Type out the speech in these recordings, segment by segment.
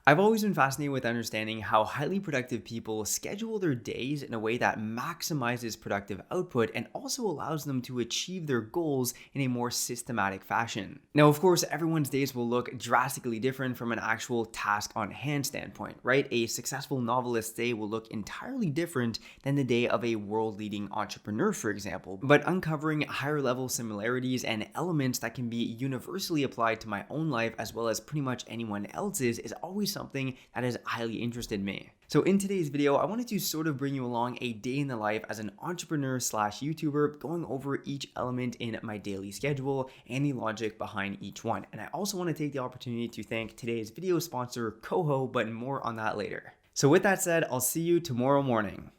I've always been fascinated with understanding how highly productive people schedule their days in a way that maximizes productive output and also allows them to achieve their goals in a more systematic fashion. Now, of course, everyone's days will look drastically different from an actual task on hand standpoint, right? A successful novelist's day will look entirely different than the day of a world-leading entrepreneur, for example. But uncovering higher level similarities and elements that can be universally applied to my own life as well as pretty much anyone else's is always something that has highly interested me. So in today's video, I wanted to sort of bring you along a day in the life as an entrepreneur slash YouTuber, going over each element in my daily schedule and the logic behind each one. And I also want to take the opportunity to thank today's video sponsor, Coho, but more on that later. So with that said, I'll see you tomorrow morning.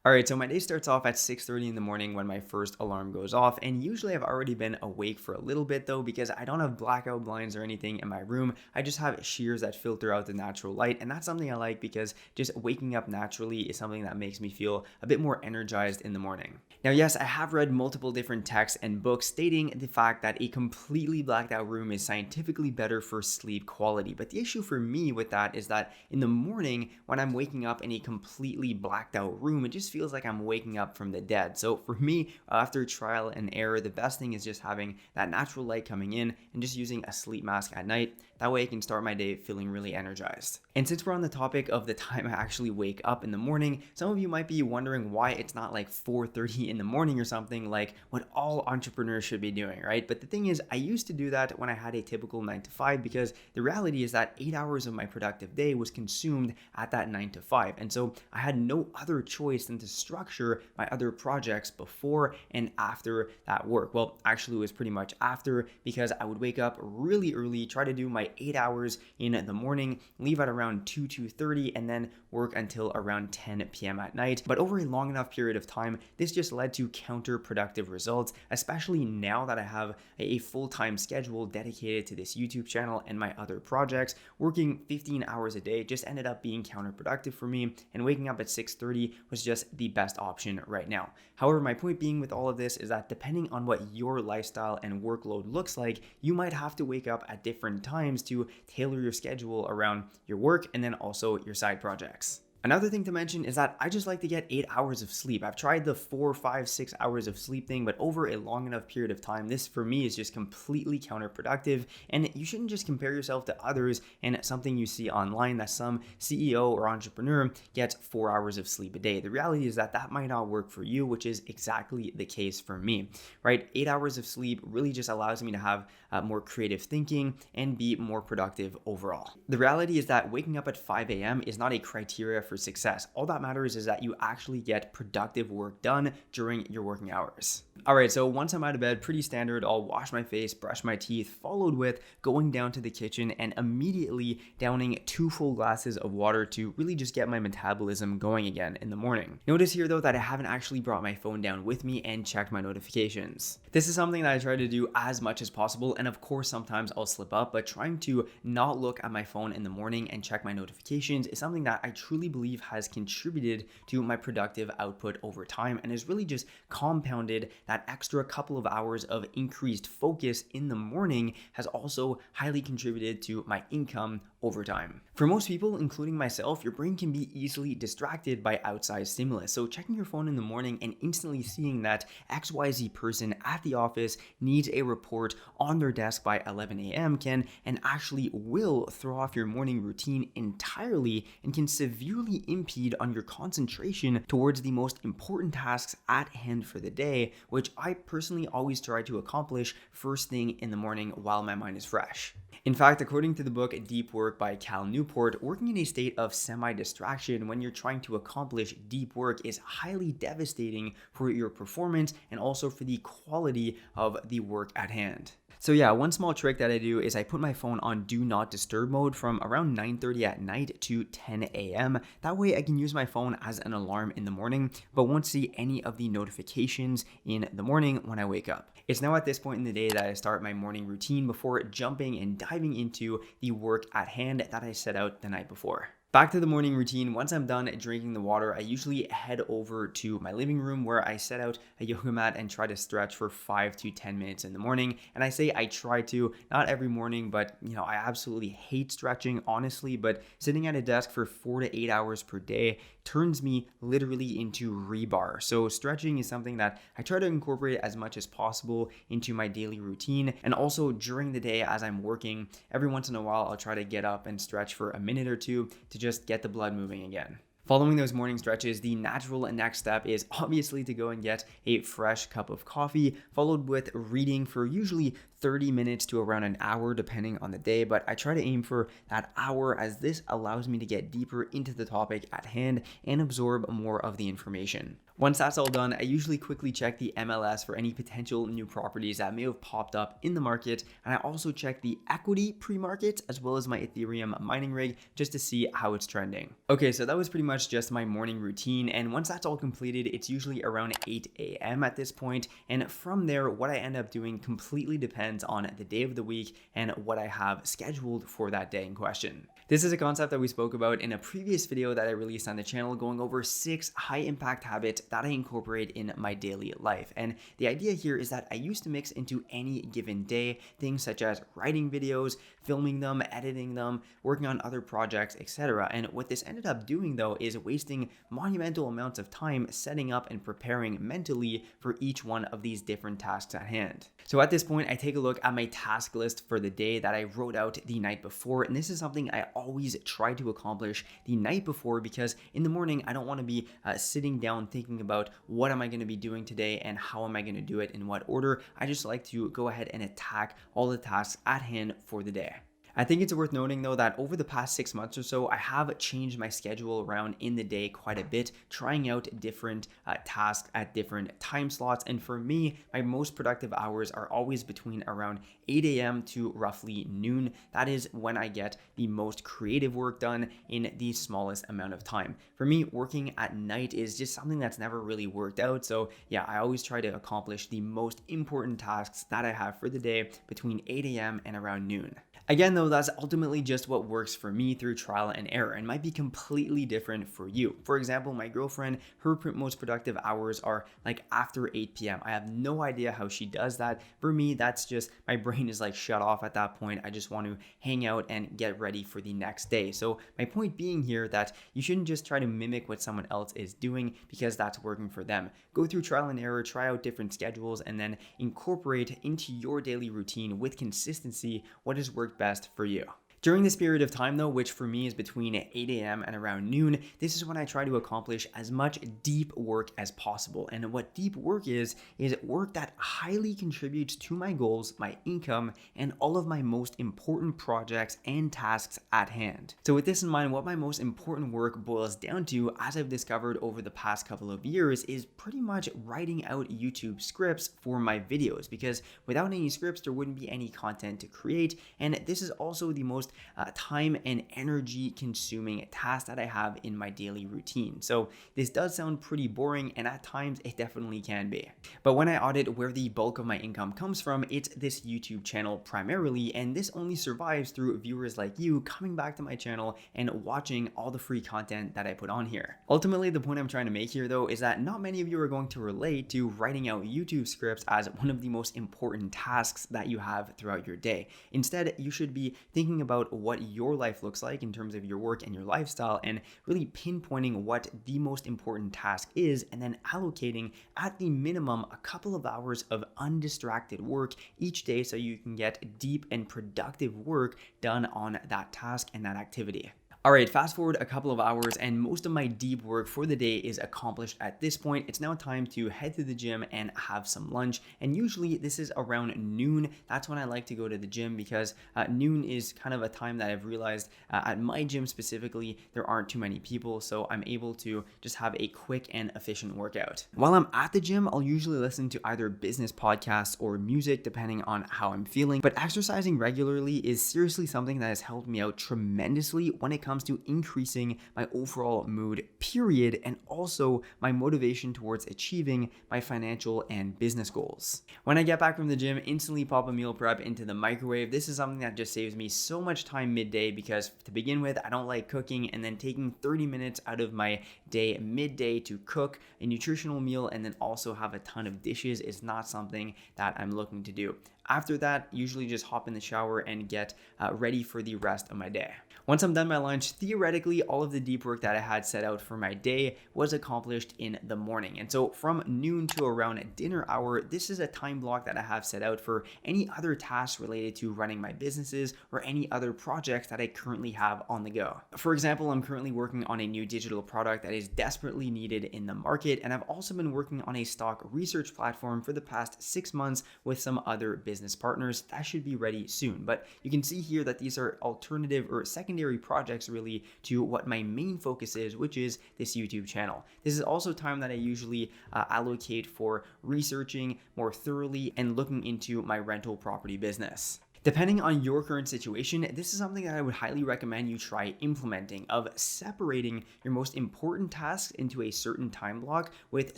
All right, so my day starts off at 6:30 in the morning when my first alarm goes off, and usually I've already been awake for a little bit though because I don't have blackout blinds or anything in my room. I just have shears that filter out the natural light, and that's something I like because just waking up naturally is something that makes me feel a bit more energized in the morning. Now, yes, I have read multiple different texts and books stating the fact that a completely blacked out room is scientifically better for sleep quality, but the issue for me with that is that in the morning when I'm waking up in a completely blacked out room, it just feels like I'm waking up from the dead. So for me, after trial and error, the best thing is just having that natural light coming in and just using a sleep mask at night. That way I can start my day feeling really energized. And since we're on the topic of the time I actually wake up in the morning, some of you might be wondering why it's not like 4:30 in the morning or something like what all entrepreneurs should be doing, right? But the thing is, I used to do that when I had a typical 9 to 5 because the reality is that 8 hours of my productive day was consumed at that 9 to 5. And so I had no other choice than to structure my other projects before and after that work. Well, actually it was pretty much after because I would wake up really early, try to do my 8 hours in the morning, leave at around 2:30, and then work until around 10 p.m. at night. But over a long enough period of time, this just led to counterproductive results, especially now that I have a full-time schedule dedicated to this YouTube channel and my other projects. Working 15 hours a day just ended up being counterproductive for me, and waking up at 6:30 was just the best option right now. However, my point being with all of this is that depending on what your lifestyle and workload looks like, you might have to wake up at different times to tailor your schedule around your work and then also your side projects. Another thing to mention is that I just like to get 8 hours of sleep. I've tried the 4, 5, 6 hours of sleep thing, but over a long enough period of time, this for me is just completely counterproductive. And you shouldn't just compare yourself to others and something you see online that some CEO or entrepreneur gets 4 hours of sleep a day. The reality is that that might not work for you, which is exactly the case for me, right? 8 hours of sleep really just allows me to have more creative thinking and be more productive overall. The reality is that waking up at 5 a.m. is not a criteria for success. All that matters is that you actually get productive work done during your working hours. All right, so once I'm out of bed, pretty standard, I'll wash my face, brush my teeth, followed with going down to the kitchen and immediately downing 2 full glasses of water to really just get my metabolism going again in the morning. Notice here though that I haven't actually brought my phone down with me and checked my notifications. This is something that I try to do as much as possible, and of course sometimes I'll slip up, but trying to not look at my phone in the morning and check my notifications is something that I truly believe has contributed to my productive output over time and has really just compounded that extra couple of hours of increased focus in the morning has also highly contributed to my income over time. For most people, including myself, your brain can be easily distracted by outside stimulus. So checking your phone in the morning and instantly seeing that XYZ person at the office needs a report on their desk by 11 a.m. can and actually will throw off your morning routine entirely and can severely impede on your concentration towards the most important tasks at hand for the day, which I personally always try to accomplish first thing in the morning while my mind is fresh. In fact, according to the book Deep Work by Cal Newport, working in a state of semi-distraction when you're trying to accomplish deep work is highly devastating for your performance and also for the quality of the work at hand. So yeah, one small trick that I do is I put my phone on do not disturb mode from around 9:30 at night to 10 a.m. That way I can use my phone as an alarm in the morning, but won't see any of the notifications in the morning when I wake up. It's now at this point in the day that I start my morning routine before jumping and diving into the work at hand that I set out the night before. Back to the morning routine. Once I'm done drinking the water, I usually head over to my living room where I set out a yoga mat and try to stretch for 5 to 10 minutes in the morning. And I say I try to, not every morning, but I absolutely hate stretching, honestly. But sitting at a desk for 4 to 8 hours per day turns me literally into rebar. So stretching is something that I try to incorporate as much as possible into my daily routine. And also during the day as I'm working, every once in a while, I'll try to get up and stretch for a minute or two to just get the blood moving again. Following those morning stretches, the natural next step is obviously to go and get a fresh cup of coffee, followed with reading for usually 30 minutes to around an hour, depending on the day. But I try to aim for that hour, as this allows me to get deeper into the topic at hand and absorb more of the information. Once that's all done, I usually quickly check the MLS for any potential new properties that may have popped up in the market. And I also check the equity pre-market as well as my Ethereum mining rig just to see how it's trending. Okay, so that was pretty much just my morning routine. And once that's all completed, it's usually around 8 a.m. at this point. And from there, what I end up doing completely depends on the day of the week and what I have scheduled for that day in question. This is a concept that we spoke about in a previous video that I released on the channel, going over 6 high impact habits that I incorporate in my daily life. And the idea here is that I used to mix into any given day things such as writing videos, filming them, editing them, working on other projects, etc. And what this ended up doing though is wasting monumental amounts of time setting up and preparing mentally for each one of these different tasks at hand. So at this point, I take a look at my task list for the day that I wrote out the night before. And this is something I always try to accomplish the night before, because in the morning, I don't want to be sitting down thinking about what am I going to be doing today and how am I going to do it in what order. I just like to go ahead and attack all the tasks at hand for the day. I think it's worth noting though that over the past 6 months or so, I have changed my schedule around in the day quite a bit, trying out different tasks at different time slots. And for me, my most productive hours are always between around 8 a.m. to roughly noon. That is when I get the most creative work done in the smallest amount of time. For me, working at night is just something that's never really worked out. So yeah, I always try to accomplish the most important tasks that I have for the day between 8 a.m. and around noon. Again, though, that's ultimately just what works for me through trial and error and might be completely different for you. For example, my girlfriend, her most productive hours are like after 8 p.m. I have no idea how she does that. For me, that's just my brain is like shut off at that point. I just want to hang out and get ready for the next day. So my point being here that you shouldn't just try to mimic what someone else is doing because that's working for them. Go through trial and error, try out different schedules, and then incorporate into your daily routine with consistency what has worked best for you. During this period of time though, which for me is between 8 a.m. and around noon, this is when I try to accomplish as much deep work as possible. And what deep work is work that highly contributes to my goals, my income, and all of my most important projects and tasks at hand. So with this in mind, what my most important work boils down to, as I've discovered over the past couple of years, is pretty much writing out YouTube scripts for my videos, because without any scripts, there wouldn't be any content to create. And this is also the most time and energy consuming task that I have in my daily routine. So this does sound pretty boring, and at times it definitely can be. But when I audit where the bulk of my income comes from, it's this YouTube channel primarily, and this only survives through viewers like you coming back to my channel and watching all the free content that I put on here. Ultimately, the point I'm trying to make here though is that not many of you are going to relate to writing out YouTube scripts as one of the most important tasks that you have throughout your day. Instead, you should be thinking about what your life looks like in terms of your work and your lifestyle, and really pinpointing what the most important task is, and then allocating at the minimum a couple of hours of undistracted work each day so you can get deep and productive work done on that task and that activity. All right, fast forward a couple of hours and most of my deep work for the day is accomplished at this point. It's now time to head to the gym and have some lunch. And usually this is around noon. That's when I like to go to the gym, because noon is kind of a time that I've realized at my gym specifically, there aren't too many people. So I'm able to just have a quick and efficient workout. While I'm at the gym, I'll usually listen to either business podcasts or music, depending on how I'm feeling. But exercising regularly is seriously something that has helped me out tremendously when it comes comes to increasing my overall mood, period, and also my motivation towards achieving my financial and business goals. When I get back from the gym, instantly pop a meal prep into the microwave. This is something that just saves me so much time midday because to begin with, I don't like cooking, and then taking 30 minutes out of my day midday to cook a nutritional meal and then also have a ton of dishes is not something that I'm looking to do. After that, usually just hop in the shower and get ready for the rest of my day. Once I'm done my lunch, theoretically, all of the deep work that I had set out for my day was accomplished in the morning. And so from noon to around dinner hour, this is a time block that I have set out for any other tasks related to running my businesses or any other projects that I currently have on the go. For example, I'm currently working on a new digital product that is desperately needed in the market, and I've also been working on a stock research platform for the past 6 months with some other business partners. That should be ready soon. But you can see here that these are alternative or secondary projects really to what my main focus is, which is this YouTube channel. This is also time that I usually allocate for researching more thoroughly and looking into my rental property business. Depending on your current situation, this is something that I would highly recommend you try implementing, of separating your most important tasks into a certain time block with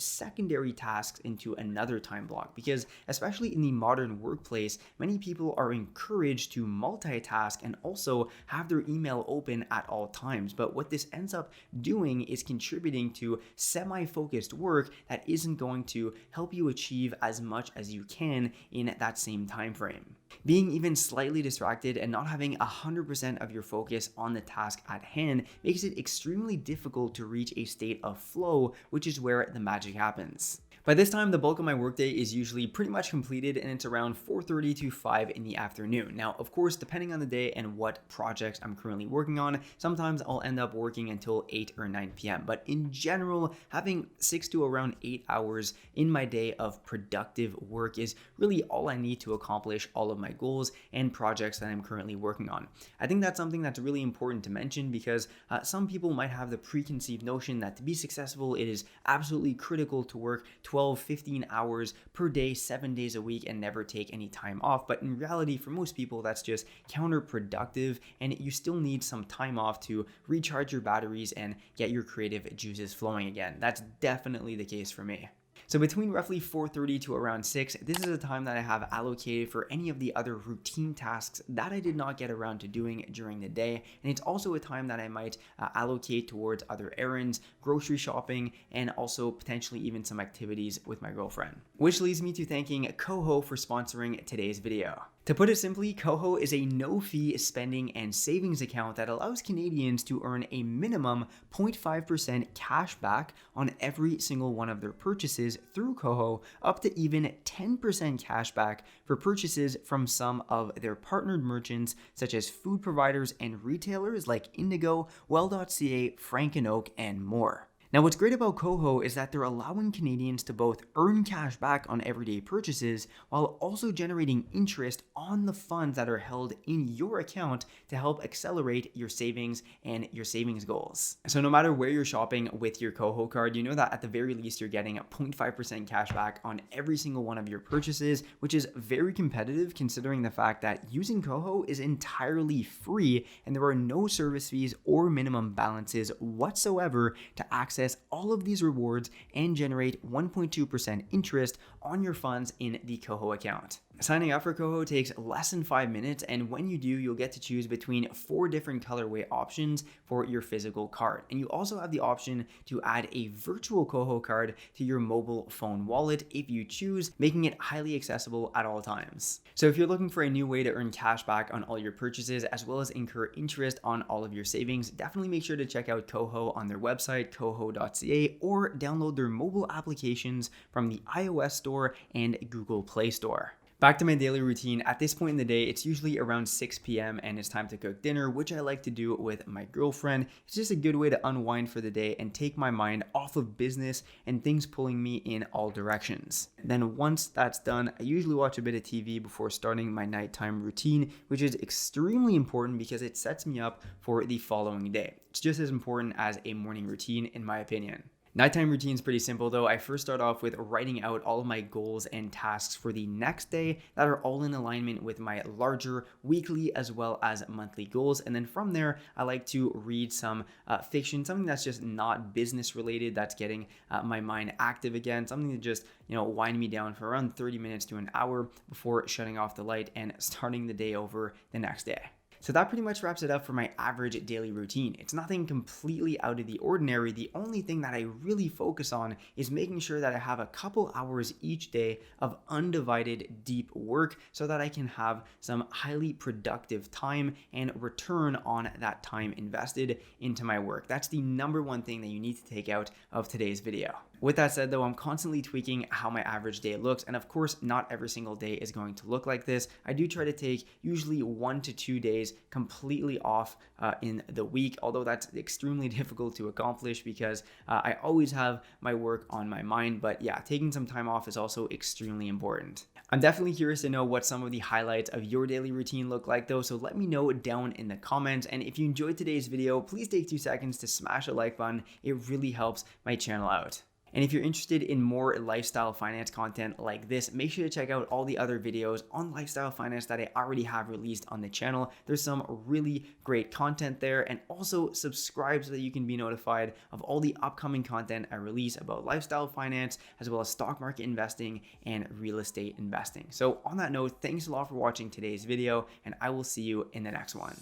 secondary tasks into another time block. Because especially in the modern workplace, many people are encouraged to multitask and also have their email open at all times. But what this ends up doing is contributing to semi-focused work that isn't going to help you achieve as much as you can in that same time frame. Being even slightly distracted and not having 100% of your focus on the task at hand makes it extremely difficult to reach a state of flow, which is where the magic happens. By this time, the bulk of my workday is usually pretty much completed, and it's around 4:30 to 5 in the afternoon. Now, of course, depending on the day and what projects I'm currently working on, sometimes I'll end up working until 8 or 9 p.m. But in general, having 6 to around 8 hours in my day of productive work is really all I need to accomplish all of my goals and projects that I'm currently working on. I think that's something that's really important to mention because some people might have the preconceived notion that to be successful, it is absolutely critical to work 12, 15 hours per day, 7 days a week, and never take any time off. But in reality, for most people, that's just counterproductive, and you still need some time off to recharge your batteries and get your creative juices flowing again. That's definitely the case for me. So between roughly 4:30 to around 6, this is a time that I have allocated for any of the other routine tasks that I did not get around to doing during the day. And it's also a time that I might allocate towards other errands, grocery shopping, and also potentially even some activities with my girlfriend. Which leads me to thanking Koho for sponsoring today's video. To put it simply, Koho is a no-fee spending and savings account that allows Canadians to earn a minimum 0.5% cash back on every single one of their purchases through Koho, up to even 10% cash back for purchases from some of their partnered merchants, such as food providers and retailers like Indigo, Well.ca, Frank & Oak, and more. Now, what's great about Koho is that they're allowing Canadians to both earn cash back on everyday purchases while also generating interest on the funds that are held in your account to help accelerate your savings and your savings goals. So no matter where you're shopping with your Koho card, you know that at the very least you're getting a 0.5% cash back on every single one of your purchases, which is very competitive considering the fact that using Koho is entirely free and there are no service fees or minimum balances whatsoever to access all of these rewards and generate 1.2% interest on your funds in the Koho account. Signing up for Koho takes less than 5 minutes, and when you do, you'll get to choose between 4 different colorway options for your physical card. And you also have the option to add a virtual Koho card to your mobile phone wallet if you choose, making it highly accessible at all times. So if you're looking for a new way to earn cash back on all your purchases, as well as incur interest on all of your savings, definitely make sure to check out Koho on their website, koho.ca, or download their mobile applications from the iOS Store and Google Play Store. Back to my daily routine. At this point in the day, it's usually around 6 p.m. and it's time to cook dinner, which I like to do with my girlfriend. It's just a good way to unwind for the day and take my mind off of business and things pulling me in all directions. Then once that's done, I usually watch a bit of TV before starting my nighttime routine, which is extremely important because it sets me up for the following day. It's just as important as a morning routine, in my opinion. Nighttime routine is pretty simple though. I first start off with writing out all of my goals and tasks for the next day that are all in alignment with my larger weekly as well as monthly goals. And then from there, I like to read some fiction, something that's just not business related, that's getting my mind active again, something to just, wind me down for around 30 minutes to an hour before shutting off the light and starting the day over the next day. So that pretty much wraps it up for my average daily routine. It's nothing completely out of the ordinary. The only thing that I really focus on is making sure that I have a couple hours each day of undivided deep work so that I can have some highly productive time and return on that time invested into my work. That's the number one thing that you need to take out of today's video. With that said though, I'm constantly tweaking how my average day looks. And of course, not every single day is going to look like this. I do try to take usually 1 to 2 days completely off in the week, although that's extremely difficult to accomplish because I always have my work on my mind. But yeah, taking some time off is also extremely important. I'm definitely curious to know what some of the highlights of your daily routine look like though, so let me know down in the comments. And if you enjoyed today's video, please take 2 seconds to smash a like button. It really helps my channel out. And if you're interested in more lifestyle finance content like this, make sure to check out all the other videos on lifestyle finance that I already have released on the channel. There's some really great content there, and also subscribe so that you can be notified of all the upcoming content I release about lifestyle finance, as well as stock market investing and real estate investing. So on that note, thanks a lot for watching today's video, and I will see you in the next one.